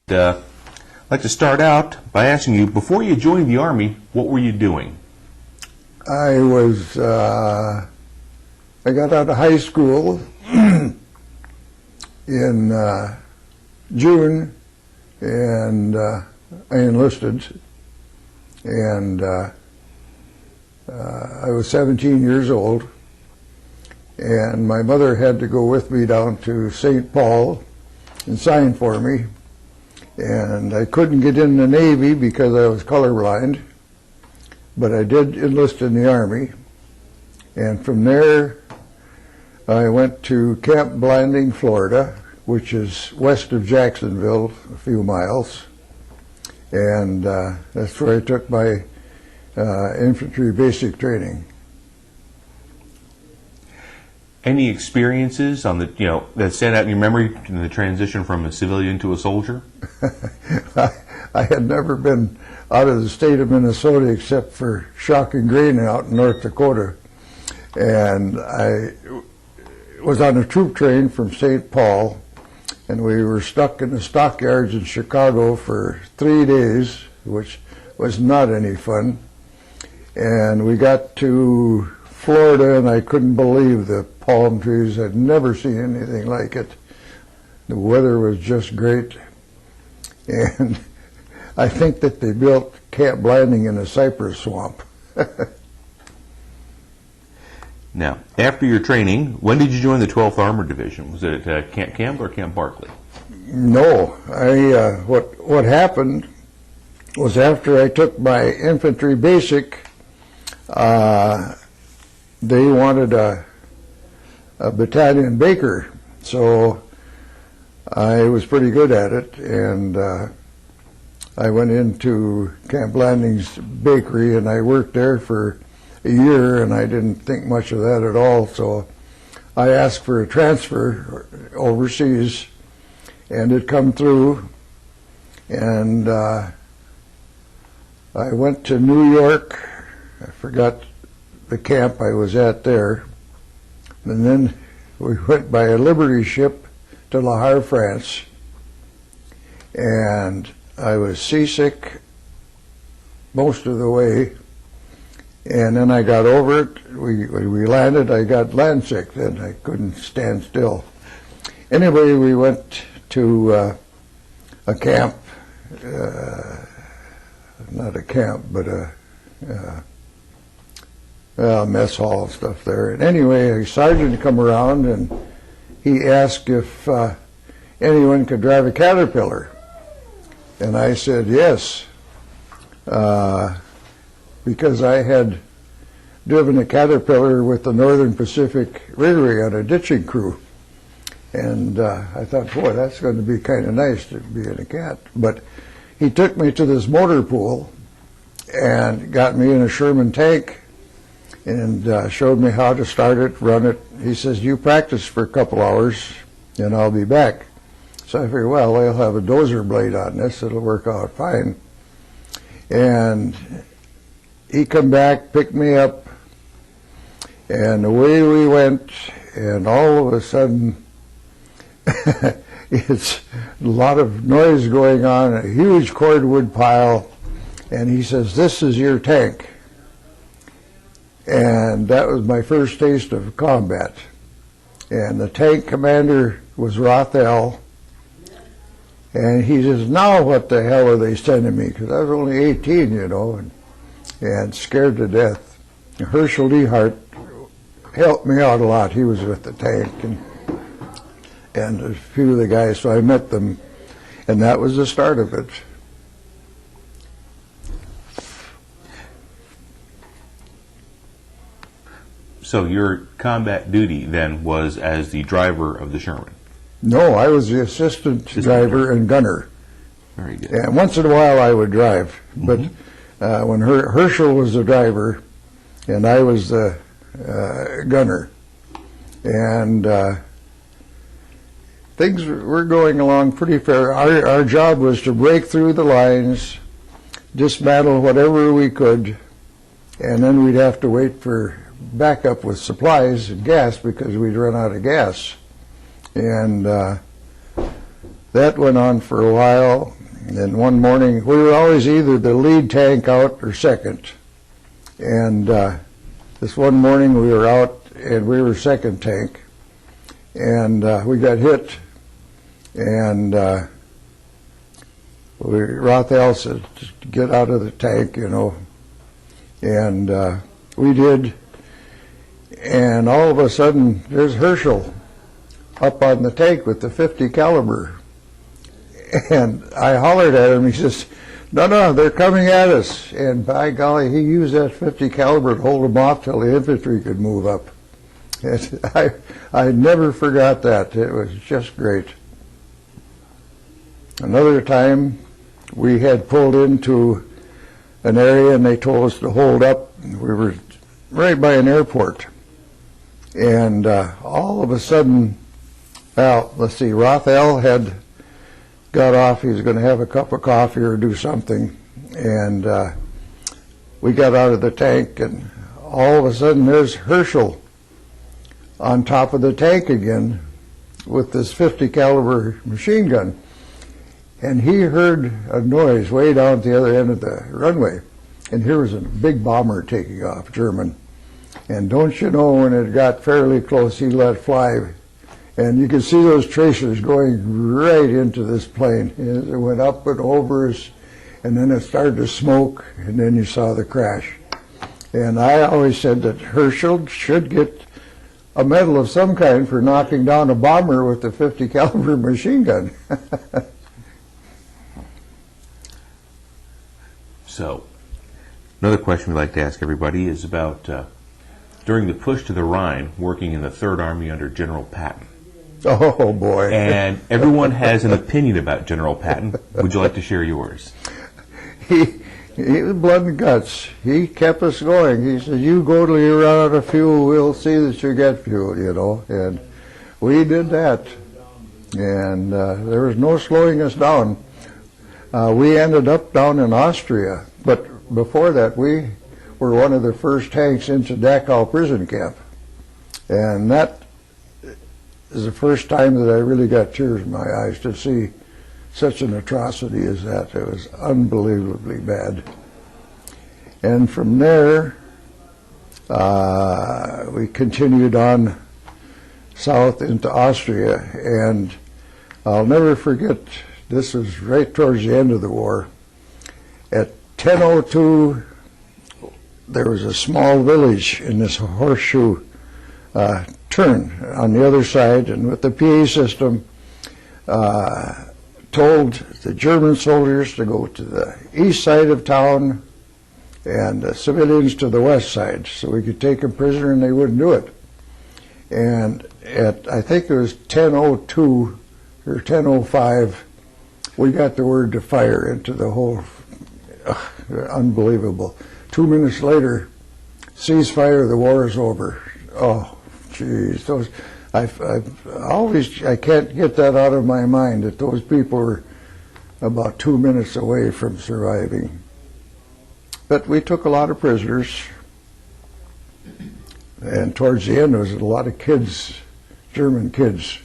I'd like to start out by asking you, before you joined the Army, what were you doing? I got out of high school in June, and I enlisted, and I was 17 years old, and my mother had to go with me down to St. Paul and sign for me, and I couldn't get in the Navy because I was colorblind, but I did enlist in the Army, and from there I went to Camp Blanding, Florida, which is west of Jacksonville, a few miles, and that's where I took my infantry basic training. Any experiences on the that stand out in your memory in the transition from a civilian to a soldier? I had never been out of the state of Minnesota except for shocking grain out in North Dakota, and I was on a troop train from St. Paul, and we were stuck in the stockyards in Chicago for 3 days, which was not any fun. And we got to Florida, and I couldn't believe the palm trees. I'd never seen anything like it. The weather was just great, and I think that they built Camp Blanding in a cypress swamp. Now, after your training, when did you join the 12th Armored Division? Was it at Camp Campbell or Camp Barkley? No, what happened was after I took my infantry basic, they wanted a battalion baker, so I was pretty good at it, and I went into Camp Blanding's bakery, and I worked there for a year, and I didn't think much of that at all, so I asked for a transfer overseas, and it come through, and I went to New York. I forgot the camp I was at there, and then we went by a Liberty ship to Le Havre, France, and I was seasick most of the way, and then I got over it. We landed. I got land sick then. I couldn't stand still. Anyway, we went to a camp, not a camp, but a mess hall and stuff there. And anyway, a sergeant come around, and he asked if anyone could drive a Caterpillar. And I said yes, because I had driven a Caterpillar with the Northern Pacific Railway on a ditching crew. And I thought, boy, that's going to be kind of nice to be in a cat. But he took me to this motor pool and got me in a Sherman tank and showed me how to start it, run it. He says, you practice for a couple hours and I'll be back. So I figured, well, they'll have a dozer blade on this, it'll work out fine. And he come back, picked me up, and away we went, and all of a sudden it's a lot of noise going on, a huge cordwood pile, and he says, this is your tank. And that was my first taste of combat. And the tank commander was Rothel, and he says, now what the hell are they sending me? Because I was only 18, you know, and scared to death. Herschel Dehart helped me out a lot. He was with the tank, and a few of the guys, so I met them, and that was the start of it. So your combat duty then was as the driver of the Sherman? No, I was the assistant driver and gunner. Very good. And once in a while I would drive, but when Herschel was the driver and I was the gunner, and things were going along pretty fair. Our job was to break through the lines, dismantle whatever we could, and then we'd have to wait for backup with supplies and gas because we'd run out of gas. And that went on for a while. And then one morning, we were always either the lead tank out or second. And this one morning we were out and we were second tank. And we got hit. And Rothel said, "Just get out of the tank, you know." And we did. And all of a sudden, there's Herschel up on the tank with the 50 caliber. And I hollered at him. He says, no, they're coming at us. And by golly, he used that 50 caliber to hold them off till the infantry could move up. And I never forgot that. It was just great. Another time, we had pulled into an area and they told us to hold up. We were right by an airport. And all of a sudden, well, let's see, Rothel had got off. He was going to have a cup of coffee or do something. And we got out of the tank, and all of a sudden there's Herschel on top of the tank again with this 50 caliber machine gun. And he heard a noise way down at the other end of the runway. And here was a big bomber taking off, German. And don't you know, when it got fairly close, he let fly. And you could see those tracers going right into this plane. It went up and over us, and then it started to smoke, and then you saw the crash. And I always said that Herschel should get a medal of some kind for knocking down a bomber with a 50 caliber machine gun. So, another question we like to ask everybody is about during the push to the Rhine, working in the Third Army under General Patton. Oh, boy. And everyone has an opinion about General Patton. Would you like to share yours? He was blood and guts. He kept us going. He said, "You go till you run out of fuel, we'll see that you get fuel," you know. And we did that. And there was no slowing us down. We ended up down in Austria, but before that we were one of the first tanks into Dachau prison camp. And that is the first time that I really got tears in my eyes to see such an atrocity as that. It was unbelievably bad. And from there, we continued on south into Austria, and I'll never forget, this was right towards the end of the war. At 10:02, there was a small village in this horseshoe turn on the other side, and with the PA system, told the German soldiers to go to the east side of town and the civilians to the west side, so we could take them prisoner, and they wouldn't do it. And at, I think it was 10:02 or 10:05, we got the word to fire into the whole, unbelievable. 2 minutes later, ceasefire, the war is over. Oh, geez, those, I can't get that out of my mind, that those people were about 2 minutes away from surviving. But we took a lot of prisoners, and towards the end there was a lot of kids, German kids,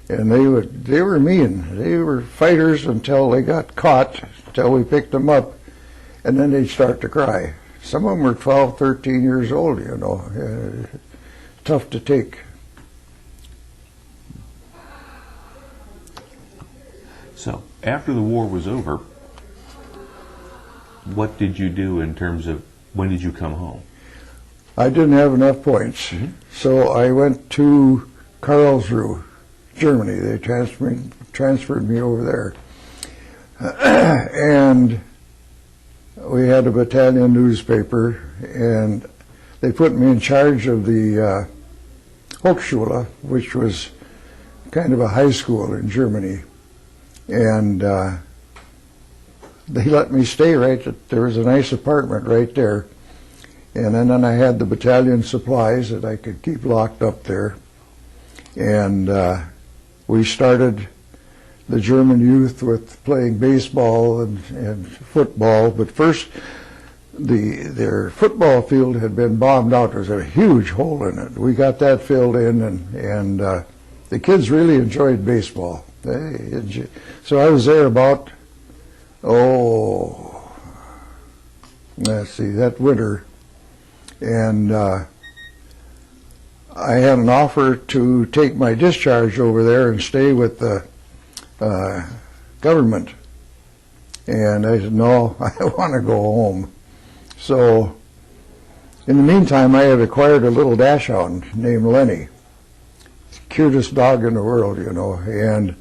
and they were mean. They were fighters until they got caught, until we picked them up, and then they'd start to cry. Some of them were 12, 13 years old, you know. Tough to take. So, after the war was over, what did you do in terms of, when did you come home? I didn't have enough points, so I went to Karlsruhe, Germany. They transferred me over there. And we had a battalion newspaper, and they put me in charge of the Hochschule, which was kind of a high school in Germany. And they let me stay there was a nice apartment right there. And then I had the battalion supplies that I could keep locked up there. And we started the German youth with playing baseball and football. But first, their football field had been bombed out. There was a huge hole in it. We got that filled in, and the kids really enjoyed baseball. So I was there about, let's see, that winter, and I had an offer to take my discharge over there and stay with the government. And I said, no, I want to go home. So in the meantime, I had acquired a little dachshund named Lenny. Cutest dog in the world, you know. And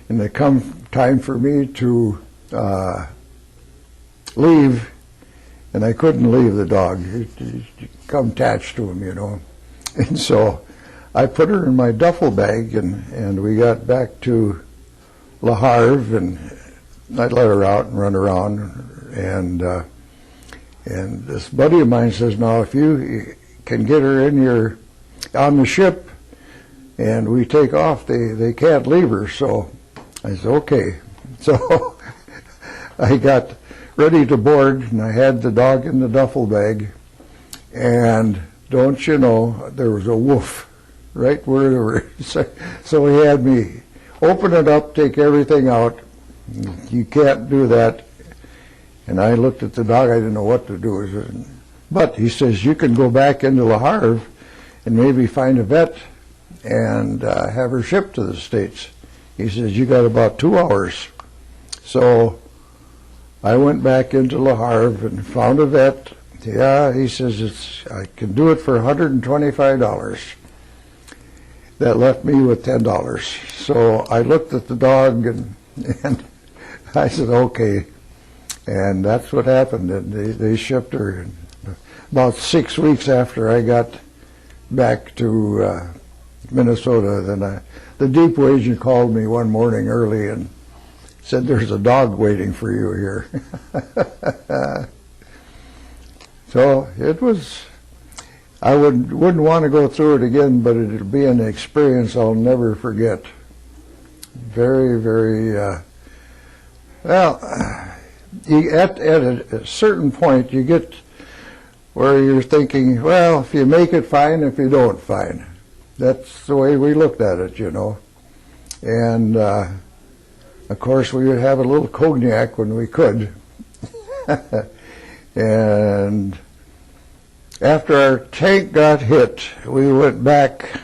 it come time for me to leave, and I couldn't leave the dog. It come attached to him, you know. And so I put her in my duffel bag, and we got back to Le Havre, and I let her out and run around. And this buddy of mine says, now if you can get her on the ship and we take off, they can't leave her. So I said, okay. So I got ready to board, and I had the dog in the duffel bag, and don't you know, there was a wolf right where they were. So he had me open it up, take everything out. You can't do that. And I looked at the dog, I didn't know what to do. But he says, you can go back into Le Havre and maybe find a vet and have her shipped to the States. He says, you got about 2 hours. So I went back into Le Havre and found a vet. Yeah, he says, I can do it for $125. That left me with $10. So I looked at the dog and I said, okay. And that's what happened. And they shipped her. And about 6 weeks after I got back to Minnesota, then the depot agent called me one morning early and said, there's a dog waiting for you here. So it was, I wouldn't want to go through it again, but it'll be an experience I'll never forget. Very, very, well, at a certain point you get where you're thinking, well, if you make it, fine. If you don't, fine. That's the way we looked at it, you know. And of course we would have a little cognac when we could. And after our tank got hit, we went back,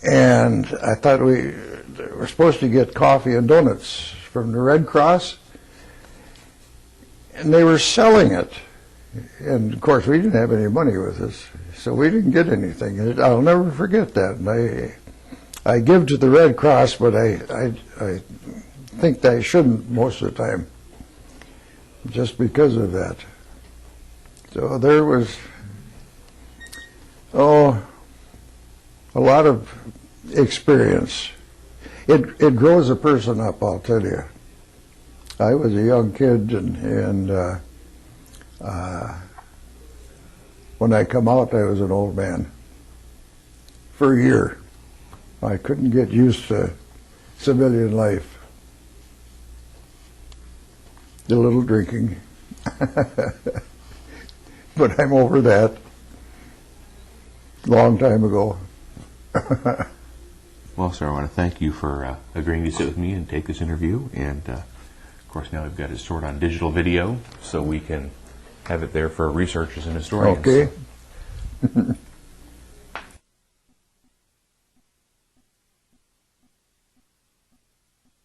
and I thought we were supposed to get coffee and donuts from the Red Cross, and they were selling it. And of course we didn't have any money with us, so we didn't get anything. And I'll never forget that. And I give to the Red Cross, but I think I shouldn't most of the time, just because of that. So there was, a lot of experience. It grows a person up, I'll tell you. I was a young kid, and when I come out, I was an old man. For a year, I couldn't get used to civilian life. A little drinking. But I'm over that. Long time ago. Well, sir, I want to thank you for agreeing to sit with me and take this interview. And, of course, now we've got it stored on digital video, so we can have it there for researchers and historians. Okay.